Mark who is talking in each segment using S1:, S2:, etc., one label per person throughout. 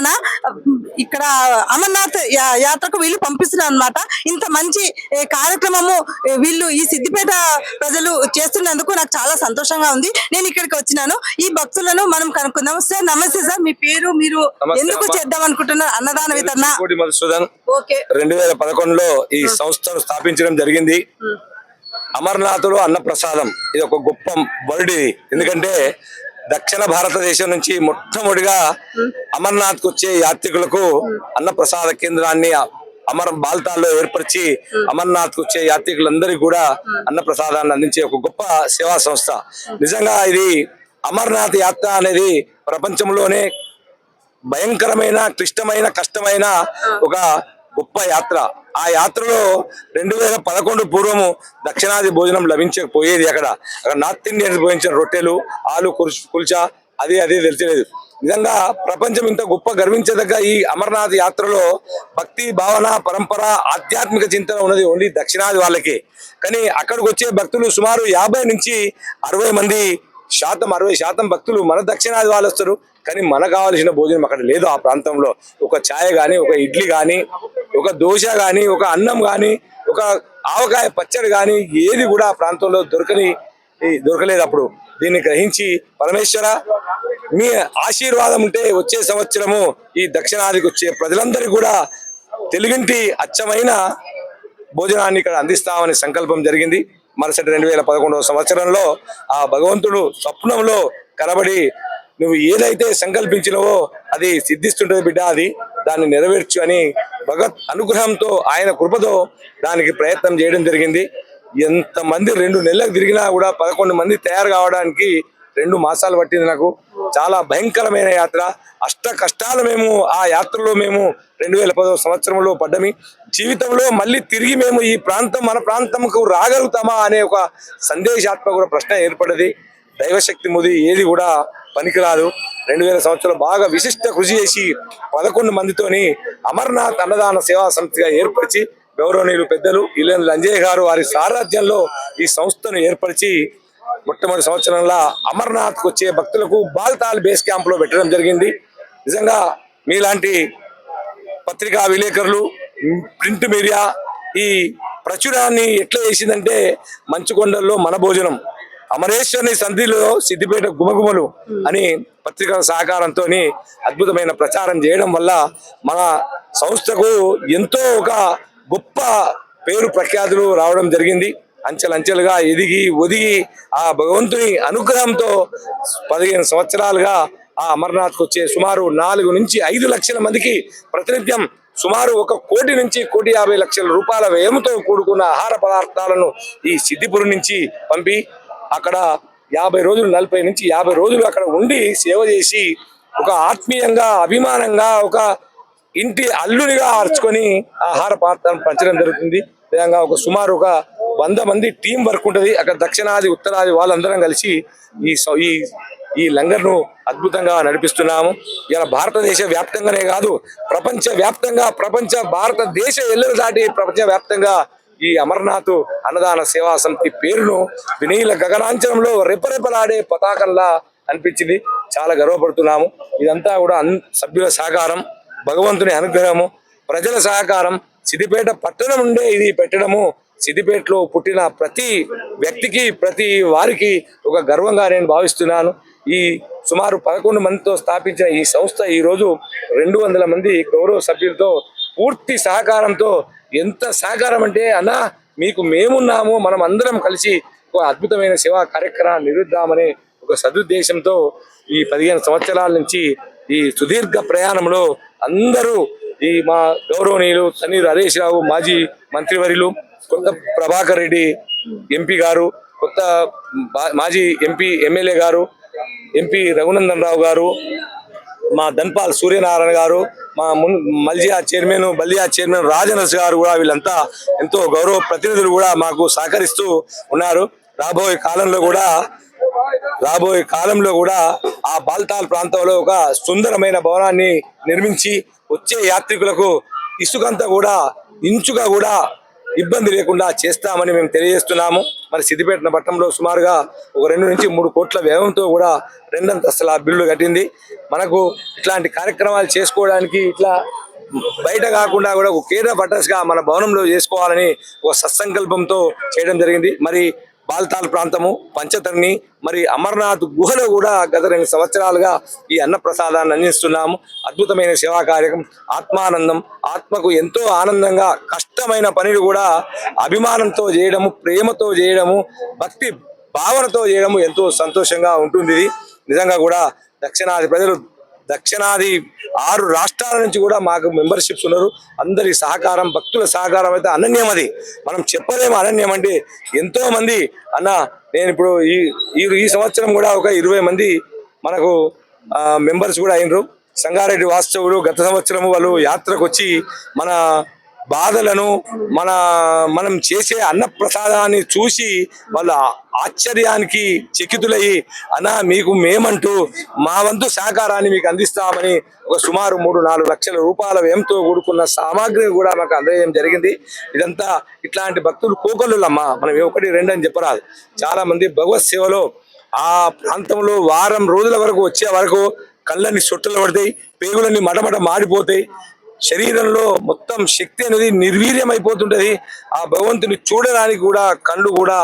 S1: తెలంగాణ ఇక్కడ అమర్నాథ్ యాత్రకు వీళ్ళు పంపిస్తున్నారు అన్నమాట. ఇంత మంచి కార్యక్రమము వీళ్ళు ఈ సిద్దిపేట ప్రజలు చేస్తున్నందుకు నాకు చాలా సంతోషంగా ఉంది. నేను ఇక్కడికి వచ్చినాను. ఈ భక్తులను మనం కనుక్కుందాం. సార్ నమస్తే సార్, మీ పేరు, మీరు ఎందుకు చేద్దాం అనుకుంటున్నారు అన్నదాన వితరణ?
S2: 2011లో ఈ సంస్థను స్థాపించడం జరిగింది. అమర్నాథుడు అన్న ప్రసాదం, ఇది ఒక గొప్ప వర్డ్ ఇది. ఎందుకంటే దక్షిణ భారతదేశం నుంచి మొట్టమొదటిగా అమర్నాథ్ కు వచ్చే యాత్రికులకు అన్న ప్రసాద కేంద్రాన్ని బాల్తాల్లో ఏర్పరిచి అమర్నాథ్ కు వచ్చే యాత్రికులందరికీ కూడా అన్న ప్రసాదాన్ని అందించే ఒక గొప్ప సేవా సంస్థ. నిజంగా ఇది అమర్నాథ్ యాత్ర అనేది ప్రపంచంలోనే భయంకరమైన, క్లిష్టమైన, కష్టమైన ఒక గొప్ప యాత్ర. ఆ యాత్రలో 2011 పూర్వము దక్షిణాది భోజనం లభించకపోయేది. అక్కడ నార్త్ ఇండియన్స్ భోజించిన రొట్టెలు, ఆలు కుల్చా అదే తెలియలేదు. నిజంగా ప్రపంచం ఇంత గొప్ప గర్వించదగ్గ ఈ అమర్నాథ్ యాత్రలో భక్తి భావన, పరంపర, ఆధ్యాత్మిక చింతన ఉన్నది ఓన్లీ దక్షిణాది వాళ్ళకి. కానీ అక్కడికి వచ్చే భక్తులు సుమారు 50 నుంచి 60% భక్తులు మన దక్షిణాది వాళ్ళు వస్తారు. కానీ మనకు కావాల్సిన భోజనం అక్కడ లేదు. ఆ ప్రాంతంలో ఒక ఛాయ్ గాని, ఒక ఇడ్లీ గాని, ఒక దోశ గాని, ఒక అన్నం గాని, ఒక ఆవకాయ పచ్చడి గాని ఏది కూడా ఆ ప్రాంతంలో దొరకలేదు. అప్పుడు దీన్ని గ్రహించి పరమేశ్వర మీ ఆశీర్వాదం ఉంటే వచ్చే సంవత్సరము ఈ దక్షిణాదికి వచ్చే ప్రజలందరికీ కూడా తెలుగింటి అచ్చమైన భోజనాన్ని ఇక్కడ అందిస్తామని సంకల్పం జరిగింది. మరుసటి 2011వ సంవత్సరంలో ఆ భగవంతుడు స్వప్నంలో కనబడి, నువ్వు ఏదైతే సంకల్పించినవో అది సిద్ధిస్తుంటది బిడ్డ, అది దాన్ని నెరవేర్చు అని భగవత్ అనుగ్రహంతో, ఆయన కృపతో దానికి ప్రయత్నం చేయడం జరిగింది. ఎంతమంది 2 నెలలకు తిరిగినా కూడా 11 మంది తయారు కావడానికి 2 మాసాలు పట్టింది నాకు. చాలా భయంకరమైన యాత్ర. అష్ట కష్టాలు మేము ఆ యాత్రలో 2010వ సంవత్సరంలో పడ్డమి. జీవితంలో మళ్ళీ తిరిగి మేము ఈ ప్రాంతం, మన ప్రాంతంకు రాగలుగుతామా అనే ఒక సందేశాత్మక ప్రశ్న ఏర్పడ్డది. దైవశక్తి ముది ఏది కూడా పనికిరాదు. 2000 సంవత్సరాలు బాగా విశిష్ట కృషి చేసి 11 మందితోని అమర్నాథ్ అన్నదాన సేవా సంస్థగా ఏర్పరిచి, గౌరవనీయులు పెద్దలు ఇల్లెన్ లంజయ్య గారు వారి సారథ్యంలో ఈ సంస్థను ఏర్పరిచి మొట్టమొదటి సంవత్సరంలో అమర్నాథ్ కు వచ్చే భక్తులకు బాల్తాల్ బేస్ క్యాంప్ లో పెట్టడం జరిగింది. నిజంగా మీలాంటి పత్రికా విలేకరులు, ప్రింట్ మీడియా ఈ ప్రచురాన్ని ఎట్లా చేసిందంటే, మంచుకొండల్లో మన భోజనం, అమరేశ్వరుని సంధిలో సిద్దిపేట గుమగుమలు అని పత్రికల సహకారంతో అద్భుతమైన ప్రచారం చేయడం వల్ల మన సంస్థకు ఎంతో ఒక గొప్ప పేరు ప్రఖ్యాతులు రావడం జరిగింది. అంచెలంచెలుగా ఎదిగి ఒదిగి ఆ భగవంతుని అనుగ్రహంతో 15 సంవత్సరాలుగా ఆ అమర్నాథ్కు వచ్చే సుమారు 4 నుంచి 5 లక్షల మందికి ప్రతినిత్యం సుమారు 1 కోటి నుంచి 1,50,00,000 రూపాయల వ్యయంతో కూడుకున్న ఆహార పదార్థాలను ఈ సిద్దిపురం నుంచి పంపి అక్కడ 40 రోజులు, 40 నుంచి 50 రోజులు అక్కడ ఉండి సేవ చేసి ఒక ఆత్మీయంగా, అభిమానంగా, ఒక ఇంటి అల్లునిగా అర్చుకొని ఆహార పదార్థాలను పంచడం జరుగుతుంది. విధంగా ఒక సుమారు 100 మంది టీం వర్క్ ఉంటుంది. అక్కడ దక్షిణాది, ఉత్తరాది వాళ్ళందరం కలిసి ఈ లంగర్ను అద్భుతంగా నడిపిస్తున్నాము. ఇలా భారతదేశ వ్యాప్తంగానే కాదు, ప్రపంచ వ్యాప్తంగా, భారతదేశ ఎల్లలు దాటి ప్రపంచ వ్యాప్తంగా ఈ అమర్నాథ్ అన్నదాన సేవా సమితి పేరును వినీల గగనాంచనంలో రెపరెపలాడే పతాకంలా అనిపించింది. చాలా గర్వపడుతున్నాము. ఇదంతా కూడా సభ్యుల సహకారం, భగవంతుని అనుగ్రహము, ప్రజల సహకారం. సిద్దిపేట పట్టణం ఉండే ఇది పెట్టడము సిద్దిపేటలో పుట్టిన ప్రతి వ్యక్తికి, ప్రతి వారికి ఒక గర్వంగా నేను భావిస్తున్నాను. ఈ సుమారు 11 మందితో స్థాపించిన ఈ సంస్థ ఈరోజు 200 మంది గౌరవ సభ్యులతో పూర్తి సహకారంతో, ఎంత సహకారం అంటే అన్న మీకు మేమున్నాము, మనం అందరం కలిసి ఒక అద్భుతమైన సేవా కార్యక్రమాన్ని నిర్వహిద్దామనే ఒక సదుద్దేశంతో ఈ 15 సంవత్సరాల నుంచి ఈ సుదీర్ఘ ప్రయాణంలో అందరూ ఈ మా గౌరవనీయులు తన్నీరు హరీష్ రావు మాజీ మంత్రివర్యులు, కొత్త ప్రభాకర్ రెడ్డి ఎంపీ గారు, కొత్త మాజీ ఎమ్మెల్యే గారు, ఎంపీ రఘునందన్ రావు గారు, మా ధన్పాల్ సూర్యనారాయణ గారు, మా బల్దియా చైర్మన్ రాజనర్స్ గారు కూడా, వీళ్ళంతా ఎంతో గౌరవ ప్రతినిధులు కూడా మాకు సహకరిస్తూ ఉన్నారు. రాబోయే కాలంలో కూడా ఆ బాల్తాల్ ప్రాంతంలో ఒక సుందరమైన భవనాన్ని నిర్మించి వచ్చే యాత్రికులకు ఇసుకంతా కూడా ఇంచుగా కూడా ఇబ్బంది లేకుండా చేస్తామని మేము తెలియజేస్తున్నాము. మరి సిద్దిపేట పట్టణంలో సుమారుగా ఒక 2 నుంచి 3 కోట్ల వ్యయంతో కూడా 2 అంతస్తుల బిల్లు కట్టింది. మనకు ఇట్లాంటి కార్యక్రమాలు చేసుకోవడానికి ఇట్లా బయట కాకుండా కూడా ఒక కేంద్ర పట్టణంగా మన భవనంలో చేసుకోవాలని ఒక సత్సంకల్పంతో చేయడం జరిగింది. మరి బాల్తాల్ ప్రాంతము, పంచతర్ని, మరి అమర్నాథ్ గుహలో కూడా గత 2 సంవత్సరాలుగా ఈ అన్న ప్రసాదాన్ని అందిస్తున్నాము. అద్భుతమైన సేవా కార్యక్రమం, ఆత్మానందం, ఆత్మకు ఎంతో ఆనందంగా కష్టమైన పనిని కూడా అభిమానంతో చేయడము, ప్రేమతో చేయడము, భక్తి భావనతో చేయడము ఎంతో సంతోషంగా ఉంటుంది. ఇది నిజంగా కూడా దక్షిణాది ప్రజలు, దక్షిణాది 6 రాష్ట్రాల నుంచి కూడా మాకు మెంబర్షిప్స్ ఉన్నారు. అందరి సహకారం, భక్తుల సహకారం అయితే అనన్యం. అది మనం చెప్పలేము అనన్యం అంటే. ఎంతో మంది అన్న నేను ఇప్పుడు ఈ సంవత్సరం కూడా ఒక 20 మంది మనకు మెంబర్స్ కూడా అయినరు. సంగారెడ్డి వాస్తవులు గత సంవత్సరం వాళ్ళు యాత్రకు వచ్చి మన బాధలను మనం చేసే అన్న ప్రసాదాన్ని చూసి వాళ్ళ ఆశ్చర్యానికి చకితులయ్యి అన్నా మీకు మేమంటూ మా వంతు సహకారాన్ని మీకు అందిస్తామని ఒక సుమారు 3-4 లక్షల రూపాయల వ్యయంతో కూడుకున్న సామాగ్రిని కూడా మాకు అందజేయడం జరిగింది. ఇదంతా ఇట్లాంటి భక్తులు కోకొల్లులమ్మా, మనం 1, 2 అని చెప్పరాదు. చాలా మంది భగవత్ సేవలో ఆ ప్రాంతంలో వారం రోజుల వరకు వచ్చే వరకు కళ్ళని సొట్టలు పడతాయి, పేగులన్నీ మటమట మాడిపోతాయి, శరీరంలో మొత్తం శక్తి అనేది నిర్వీర్యమైపోతుంటది. ఆ భగవంతుని చూడడానికి కూడా కళ్ళు కూడా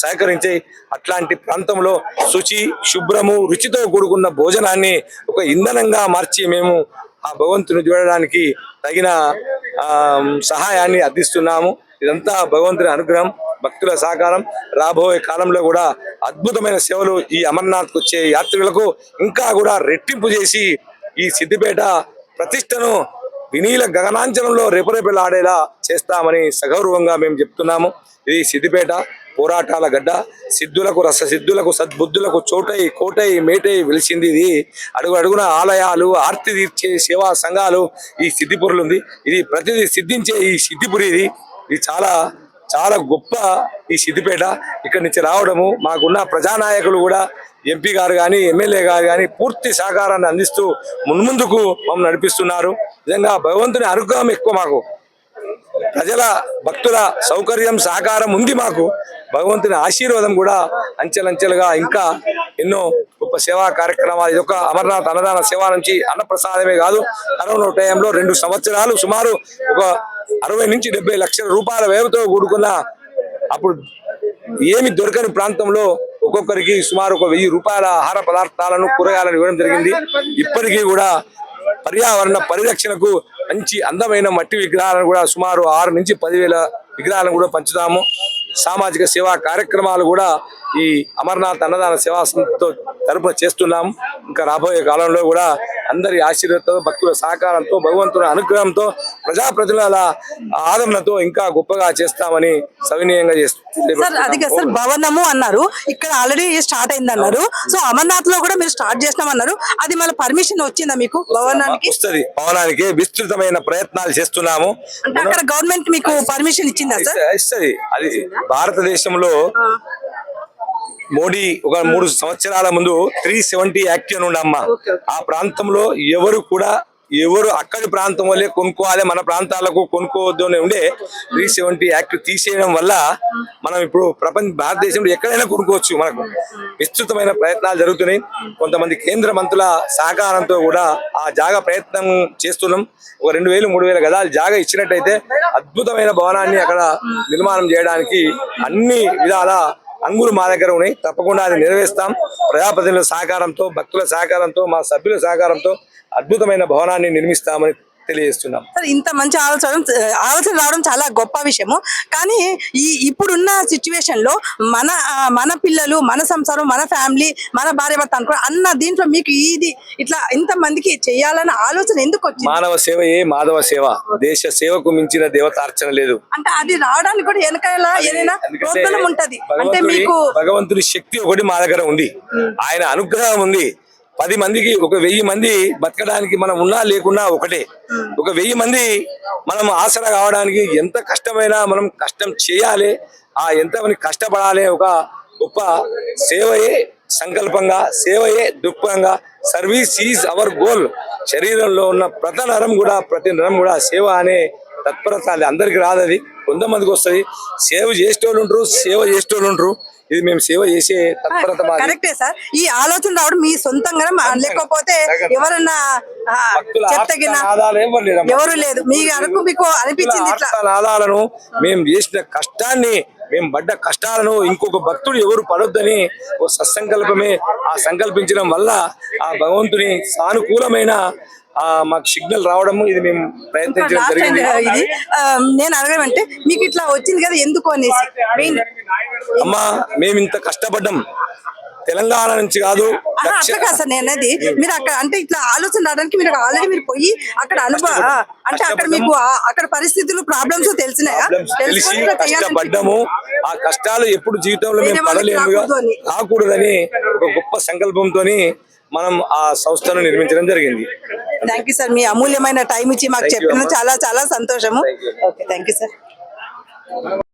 S2: సహకరించాయి. అట్లాంటి ప్రాంతంలో శుచి, శుభ్రము, రుచితో కూడుకున్న భోజనాన్ని ఒక ఇంధనంగా మార్చి మేము ఆ భగవంతుని చూడడానికి తగిన సహాయాన్ని అందిస్తున్నాము. ఇదంతా భగవంతుని అనుగ్రహం, భక్తుల సహకారం. రాబోయే కాలంలో కూడా అద్భుతమైన సేవలు ఈ అమర్నాథ్కు వచ్చే యాత్రికులకు ఇంకా కూడా రెట్టింపు చేసి ఈ సిద్దిపేట ప్రతిష్టను వినీల గగనాంచనంలో రెపరెపలాడేలా చేస్తామని సగౌరవంగా మేము చెప్తున్నాము. ఇది సిద్దిపేట పోరాటాల గడ్డ. సిద్ధులకు, రససిద్ధులకు, సద్బుద్ధులకు కోటై మేటై వెలిసింది. ఇది అడుగున ఆలయాలు, ఆర్తి తీర్చే సేవా సంఘాలు ఈ సిద్దిపురులు ఉంది. ఇది ప్రతిదీ సిద్ధించే ఈ సిద్దిపురి. ఇది చాలా చాలా గొప్ప ఈ సిద్దిపేట. ఇక్కడి నుంచి రావడము మాకున్న ప్రజానాయకులు కూడా, ఎంపీ గారు కానీ, ఎమ్మెల్యే గారు కానీ పూర్తి సహకారాన్ని అందిస్తూ మున్ముందుకు మమ్మల్ని నడిపిస్తున్నారు. నిజంగా భగవంతుని అనుగ్రహం ఎక్కువ మాకు. ప్రజల, భక్తుల సౌకర్యం, సహకారం ఉంది మాకు. భగవంతుని ఆశీర్వాదం కూడా అంచెలంచెలుగా ఇంకా ఎన్నో గొప్ప సేవా కార్యక్రమాలు. ఇదొక అమర్నాథ్ అన్నదాన సేవ నుంచి అన్నప్రసాదమే కాదు, కరోనా టైంలో 2 సంవత్సరాలు సుమారు ఒక 60 నుంచి 70 లక్షల రూపాయల వ్యయంతో కూడుకున్న, అప్పుడు ఏమి దొరకని ప్రాంతంలో ఒక్కొక్కరికి సుమారు ఒక 1000 రూపాయల ఆహార పదార్థాలను, కూరగాయలను ఇవ్వడం జరిగింది. ఇప్పటికీ కూడా పర్యావరణ పరిరక్షణకు మంచి అందమైన మట్టి విగ్రహాలను కూడా సుమారు 6 నుంచి 10,000 విగ్రహాలను కూడా పంచుతాము. సామాజిక సేవా కార్యక్రమాలు కూడా ఈ అమర్నాథ్ అన్నదాన సేవా సంస్థతో తరపున చేస్తున్నాము. ఇంకా రాబోయే కాలంలో కూడా అందరి ఆశీర్వాదంతో, భక్తుల సహకారంతో, భగవంతుని అనుగ్రహంతో, ప్రజాప్రతినిధుల ఆదరణతో ఇంకా గొప్పగా చేస్తామని సవినీయంగా
S1: సార్. అది కదా సార్, భవనము అన్నారు, ఇక్కడ ఆల్రెడీ స్టార్ట్ అయింది అన్నారు. సో అమర్నాథ్ లో కూడా మీరు స్టార్ట్ చేస్తామన్నారు. అది మళ్ళీ పర్మిషన్ వచ్చిందా మీకు భవనానికి?
S2: వస్తుంది. భవనానికి విస్తృతమైన ప్రయత్నాలు చేస్తున్నాము.
S1: అంటే అక్కడ గవర్నమెంట్ మీకు పర్మిషన్ ఇచ్చిందా సార్?
S2: ఇస్తుంది. అది భారతదేశంలో మోడీ ఒక 3 సంవత్సరాల ముందు 370 యాక్ట్ అని ఉండమ్మా. ఆ ప్రాంతంలో ఎవరు అక్కడి ప్రాంతం వల్లే కొనుక్కోవాలి, మన ప్రాంతాలకు కొనుక్కోవద్దు అని ఉండే 370 యాక్ట్ తీసేయడం వల్ల మనం ఇప్పుడు భారతదేశంలో ఎక్కడైనా కొనుక్కోవచ్చు. మనకు విస్తృతమైన ప్రయత్నాలు జరుగుతున్నాయి. కొంతమంది కేంద్ర మంత్రుల సహకారంతో కూడా ఆ జాగా ప్రయత్నం చేస్తున్నాం. ఒక 2000-3000 గదాలు జాగా ఇచ్చినట్టయితే అద్భుతమైన భవనాన్ని అక్కడ నిర్మాణం చేయడానికి అన్ని విధాల అంగులు మా దగ్గర ఉన్నాయి. తప్పకుండా అది నెరవేరుస్తాం. ప్రజాప్రతినిధుల సహకారంతో, భక్తుల సహకారంతో, మా సభ్యుల సహకారంతో అద్భుతమైన భవనాన్ని నిర్మిస్తామని తెలియజేస్తున్నాం.
S1: సార్, ఇంత మంచి ఆలోచన రావడం చాలా గొప్ప విషయము. కానీ ఇప్పుడున్న సిచ్యువేషన్ లో మన పిల్లలు, మన సంసారం, మన ఫ్యామిలీ, మన భార్య భర్త అనుకో అన్న దీంట్లో మీకు ఇది ఇట్లా ఇంత మందికి చేయాలన్న ఆలోచన ఎందుకు వచ్చింది?
S2: మానవ సేవయే మాధవ సేవ. దేశ సేవకు మించిన దేవతార్చన లేదు.
S1: అంటే అది రావడానికి కూడా వెనకాల ఏదైనా ప్రోత్సాహం ఉంటది. అంటే మీకు
S2: భగవంతుడి శక్తి ఒకటి మా దగ్గర ఉంది, ఆయన అనుగ్రహం ఉంది. 10 మందికి, ఒక 1000 మంది బతకడానికి మనం ఉన్నా లేకున్నా ఒకటే. ఒక 1000 మంది మనం ఆసరా కావడానికి ఎంత కష్టమైనా మనం కష్టం చేయాలి. ఎంతమంది కష్టపడాలి. ఒక గొప్ప సేవయే సంకల్పంగా, సేవయే దృక్పథంగా, సర్వీస్ ఈజ్ అవర్ గోల్. శరీరంలో ఉన్న ప్రతి నరం కూడా సేవ అనే తత్పరత అది అందరికి రాదు, అది కొంతమందికి వస్తుంది. సేవ చేసేటోళ్ళు ఉంటారు, సేవ చేసేటోళ్ళు ఉంటారు. ఇది మేము సేవ చేసే తత్పరత మాది.
S1: కరెక్టే సార్. ఈ ఆలోచన రావడం మీ సొంతంగా లేకపోతే ఎవరన్నా
S2: భక్తుల
S1: చెత్తగిన
S2: ఆదాలు ఎవరు లేరమ్మా.
S1: ఎవరు లేదు మీ అనుకు మీకు అనిపించింది ఇట్లా
S2: ఆదాలను మేము చేసిన కష్టాన్ని, మేము పడ్డ కష్టాలను ఇంకొక భక్తుడు ఎవరు పడొద్దని ఒక సత్సంకల్పమే. ఆ సంకల్పించడం వల్ల ఆ భగవంతుని సానుకూలమైన మాకు సిగ్నల్ రావడము, ఇది మేము ప్రయత్నించడం
S1: లాస్ట్
S2: జరిగింది.
S1: ఇది నేను అడగమంటే మీకు ఇట్లా వచ్చింది కదా ఎందుకు అనేసి మెయిన్
S2: అమ్మా మేము ఇంత కష్టపడ్డాం, తెలంగాణ నుంచి కాదు,
S1: అట్లా కాదు సార్. నేను అనేది మీరు అక్కడ అంటే ఇట్లా ఆలోచన రావడానికి మీరు ఆల్రెడీ మీరు పోయి అక్కడ అనుభవం అంటే అక్కడ మీకు అక్కడ పరిస్థితులు ప్రాబ్లమ్స్ తెలిసినాయా?
S2: తెలిసి
S1: తెలుసుకొని ఇట్లా చేయాలని
S2: కష్టపడ్డాము. ఆ కష్టాలు ఎప్పుడు జీవితంలో
S1: వేరే
S2: మేము
S1: వాళ్ళకి
S2: పడలేముగా,
S1: రాకూడదు అని.
S2: రాకూడదని ఒక గొప్ప సంకల్పంతోని మనం ఆ సంస్థను నిర్మించడం జరిగింది.
S1: Thank you sir. మీ అమూల్యమైన టైం ఇచ్చి మాకు
S2: Thank you,
S1: చెప్పిన
S2: అమ్మా.
S1: చాలా చాలా సంతోషము.
S2: Thank you.
S1: Okay, thank you sir.